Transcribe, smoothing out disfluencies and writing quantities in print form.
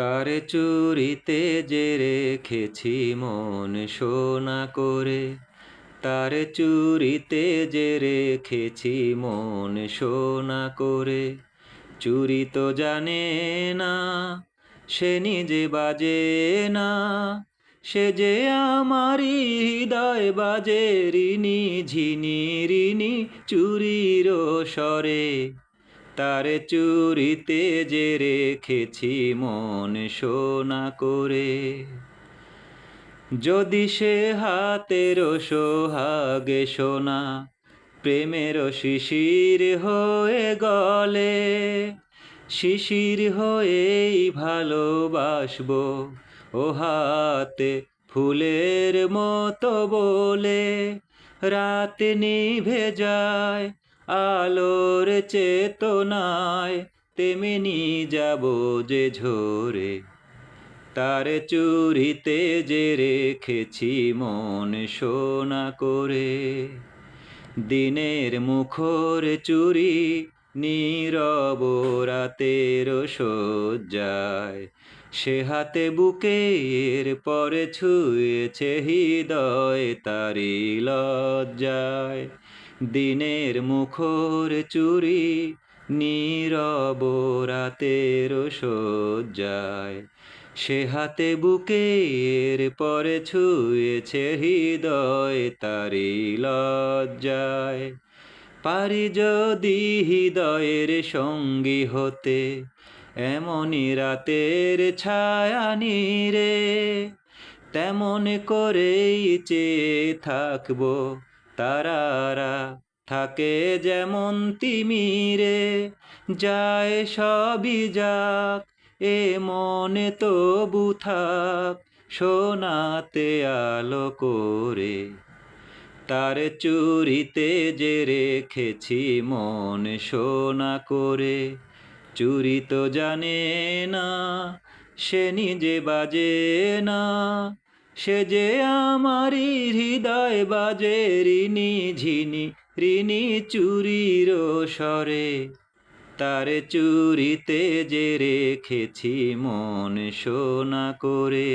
তার চুরিতে যে রেখেছি মন সোনা করে, তার চুরিতে যে রেখেছি মন সোনা করে। চুরি তো জানে না, সে নিজে বাজে না, সে যে আমারই হৃদয় বাজে রিনি ঝিনি রিনি চুরির স্বরে। তার চুরিতে যে রেখেছি মন সোনা করে। যদি সে হাতের সোহাগে সোনা প্রেমের শিশির হয়ে গলে, শিশির হয়েই ভালোবাসবো ও হাতে ফুলের মতো বলে। রাত নিভে যায় আলোর চেতনায়, তেমনি যাব যে ঝরে। তার চুরিতে যে রেখেছি মন সোনা করে। দিনের মুখর চুরি নীরব রাতের শয্যায়, সে হাতে বুকের পরে ছুঁয়েছে হৃদয় তারি লজ্জায়। দিনের মুখর চুরি নীরব রাতের শয্যায়, সে হাতে বুকের পরে ছুঁয়েছে হৃদয় তারি লজ্জায়। পারি যদি হৃদয়ের সঙ্গী হতে এমনই রাতের ছায়া নীরে, তেমন করেই চেয়ে থাকবো তারারা থাকে যেমন তিমিরে। যায় সবই যাক এ মনে তবু থাক সোনাতে আলো করে। তার চুরিতে যে রেখেছি মন সোনা করে। চুরি তো জানে না, সে নিজে বাজে না, সে যে আমারই হৃদয় বাজে রিনি ঝিনি রিনি চুরির স্বরে। তার চুরিতে যে রেখেছি মন সোনা করে।